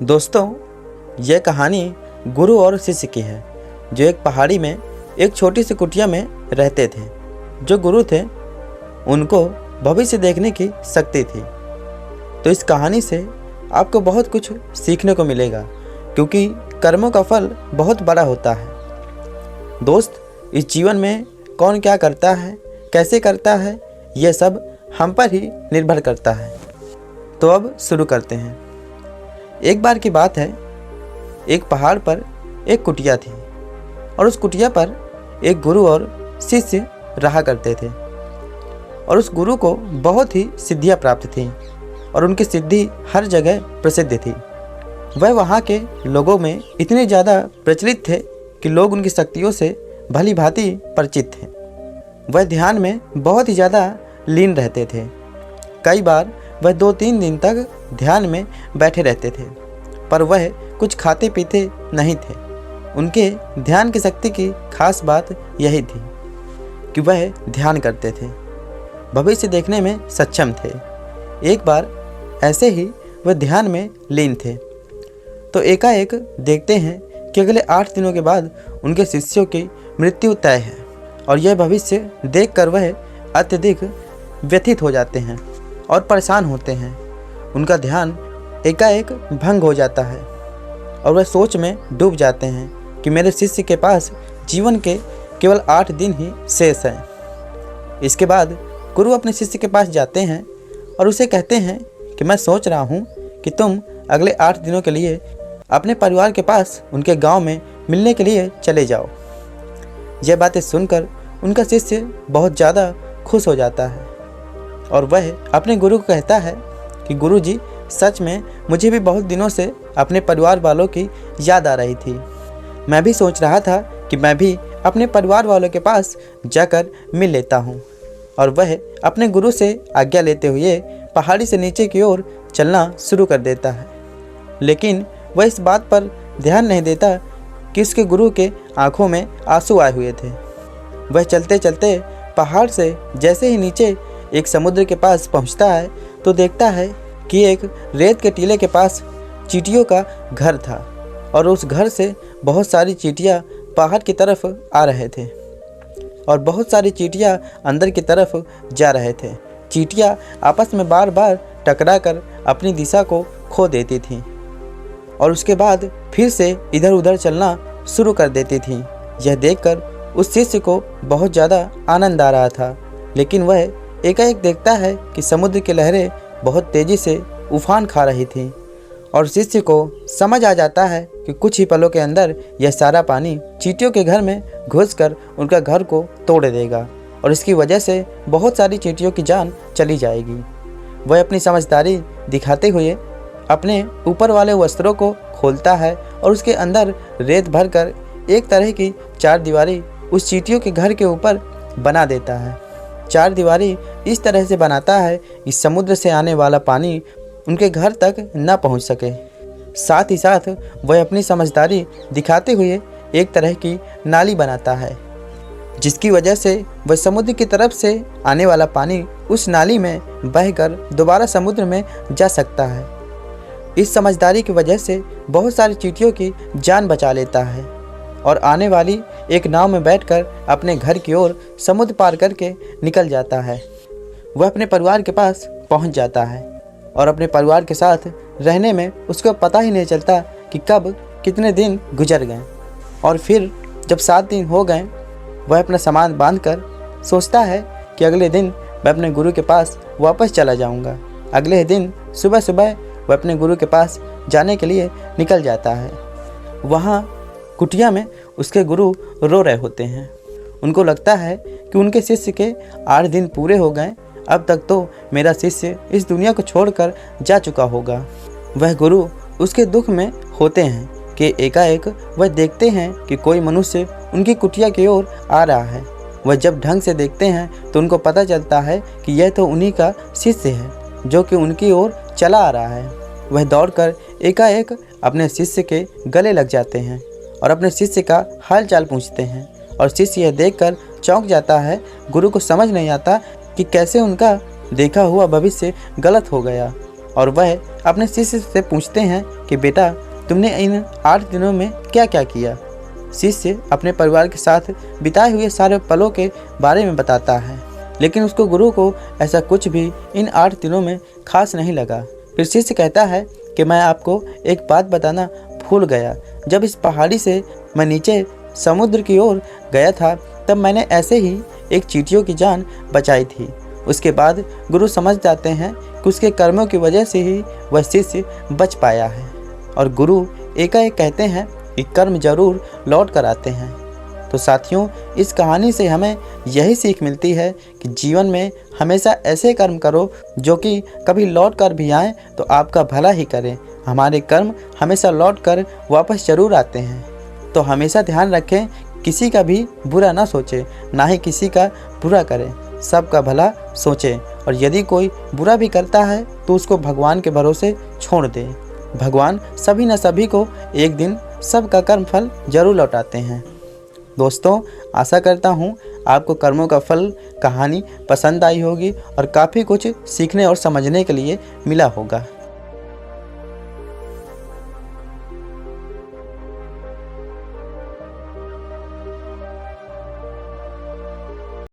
दोस्तों, यह कहानी गुरु और शिष्य की है जो एक पहाड़ी में एक छोटी सी कुटिया में रहते थे। जो गुरु थे उनको भविष्य देखने की शक्ति थी। तो इस कहानी से आपको बहुत कुछ सीखने को मिलेगा, क्योंकि कर्मों का फल बहुत बड़ा होता है। दोस्त, इस जीवन में कौन क्या करता है, कैसे करता है, यह सब हम पर ही निर्भर करता है। तो अब शुरू करते हैं। एक बार की बात है, एक पहाड़ पर एक कुटिया थी और उस कुटिया पर एक गुरु और शिष्य रहा करते थे। और उस गुरु को बहुत ही सिद्धियां प्राप्त थीं और उनकी सिद्धि हर जगह प्रसिद्ध थी। वह वहाँ के लोगों में इतने ज़्यादा प्रचलित थे कि लोग उनकी शक्तियों से भली भांति परिचित थे। वह ध्यान में बहुत ही ज़्यादा लीन रहते थे। कई बार वह 2-3 दिन तक ध्यान में बैठे रहते थे, पर वह कुछ खाते पीते नहीं थे। उनके ध्यान की शक्ति की खास बात यही थी कि वह ध्यान करते थे, भविष्य देखने में सक्षम थे। एक बार ऐसे ही वह ध्यान में लीन थे तो एकाएक देखते हैं कि अगले 8 दिनों के बाद उनके शिष्यों की मृत्यु तय है। और यह भविष्य देखकर वह अत्यधिक व्यथित हो जाते हैं और परेशान होते हैं। उनका ध्यान एकाएक भंग हो जाता है और वह सोच में डूब जाते हैं कि मेरे शिष्य के पास जीवन के केवल 8 दिन ही शेष हैं। इसके बाद गुरु अपने शिष्य के पास जाते हैं और उसे कहते हैं कि मैं सोच रहा हूँ कि तुम अगले 8 दिनों के लिए अपने परिवार के पास उनके गांव में मिलने के लिए चले जाओ। यह बातें सुनकर उनका शिष्य बहुत ज़्यादा खुश हो जाता है और वह अपने गुरु को कहता है कि गुरुजी, सच में मुझे भी बहुत दिनों से अपने परिवार वालों की याद आ रही थी। मैं भी सोच रहा था कि मैं भी अपने परिवार वालों के पास जाकर मिल लेता हूँ। और वह अपने गुरु से आज्ञा लेते हुए पहाड़ी से नीचे की ओर चलना शुरू कर देता है। लेकिन वह इस बात पर ध्यान नहीं देता कि उसके गुरु के आंखों में आंसू आए हुए थे। वह चलते चलते पहाड़ से जैसे ही नीचे एक समुद्र के पास पहुंचता है तो देखता है कि एक रेत के टीले के पास चींटियों का घर था और उस घर से बहुत सारी चींटियां पहाड़ की तरफ आ रहे थे और बहुत सारी चींटियां अंदर की तरफ जा रहे थे। चींटियां आपस में बार बार टकरा कर अपनी दिशा को खो देती थीं और उसके बाद फिर से इधर उधर चलना शुरू कर देती थीं। यह देखकर उस शिष्य को बहुत ज़्यादा आनंद आ रहा था, लेकिन वह एकाएक देखता है कि समुद्र की लहरें बहुत तेज़ी से उफान खा रही थीं और शिष्य को समझ आ जाता है कि कुछ ही पलों के अंदर यह सारा पानी चींटियों के घर में घुसकर उनका घर को तोड़ देगा और इसकी वजह से बहुत सारी चींटियों की जान चली जाएगी। वह अपनी समझदारी दिखाते हुए अपने ऊपर वाले वस्त्रों को खोलता है और उसके अंदर रेत भरकर एक तरह की 4 दीवारी उस चींटियों के घर के ऊपर बना देता है। 4 दीवारी इस तरह से बनाता है कि समुद्र से आने वाला पानी उनके घर तक न पहुंच सके। साथ ही साथ वह अपनी समझदारी दिखाते हुए एक तरह की नाली बनाता है, जिसकी वजह से वह समुद्र की तरफ से आने वाला पानी उस नाली में बहकर दोबारा समुद्र में जा सकता है। इस समझदारी की वजह से बहुत सारी चींटियों की जान बचा लेता है और आने वाली एक नाव में बैठकर अपने घर की ओर समुद्र पार करके निकल जाता है। वह अपने परिवार के पास पहुंच जाता है और अपने परिवार के साथ रहने में उसको पता ही नहीं चलता कि कब कितने दिन गुजर गए। और फिर जब 7 दिन हो गए, वह अपना सामान बांधकर सोचता है कि अगले दिन मैं अपने गुरु के पास वापस चला जाऊंगा। अगले दिन सुबह सुबह वह अपने गुरु के पास जाने के लिए निकल जाता है। वहाँ कुटिया में उसके गुरु रो रहे होते हैं। उनको लगता है कि उनके शिष्य के 8 दिन पूरे हो गए, अब तक तो मेरा शिष्य इस दुनिया को छोड़कर जा चुका होगा। वह गुरु उसके दुख में होते हैं कि एकाएक वह देखते हैं कि कोई मनुष्य उनकी कुटिया की ओर आ रहा है। वह जब ढंग से देखते हैं तो उनको पता चलता है कि यह तो उन्हीं का शिष्य है जो कि उनकी ओर चला आ रहा है। वह दौड़कर एकाएक अपने शिष्य के गले लग जाते हैं और अपने शिष्य का हाल चाल पूछते हैं और शिष्य यह देखकर चौंक जाता है। गुरु को समझ नहीं आता कि कैसे उनका देखा हुआ भविष्य गलत हो गया और वह अपने शिष्य से पूछते हैं कि बेटा, तुमने इन 8 दिनों में क्या क्या किया। शिष्य अपने परिवार के साथ बिताए हुए सारे पलों के बारे में बताता है, लेकिन उसको गुरु को ऐसा कुछ भी इन 8 दिनों में खास नहीं लगा। फिर शिष्य कहता है कि मैं आपको एक बात बताना भूल गया। जब इस पहाड़ी से मैं नीचे समुद्र की ओर गया था, तब मैंने ऐसे ही एक चींटियों की जान बचाई थी। उसके बाद गुरु समझ जाते हैं कि उसके कर्मों की वजह से ही वह शिष्य बच पाया है, और गुरु एकाएक कहते हैं कि कर्म जरूर लौट कर आते हैं। तो साथियों, इस कहानी से हमें यही सीख मिलती है कि जीवन में हमेशा ऐसे कर्म करो जो कि कभी लौट कर भी आएँ तो आपका भला ही करें। हमारे कर्म हमेशा लौट कर वापस जरूर आते हैं। तो हमेशा ध्यान रखें, किसी का भी बुरा ना सोचें, ना ही किसी का बुरा करें, सबका भला सोचें। और यदि कोई बुरा भी करता है तो उसको भगवान के भरोसे छोड़ दें। भगवान सभी न सभी को एक दिन सबका कर्म फल जरूर लौटाते हैं। दोस्तों, आशा करता हूँ आपको कर्मों का फल कहानी पसंद आई होगी और काफ़ी कुछ सीखने और समझने के लिए मिला होगा।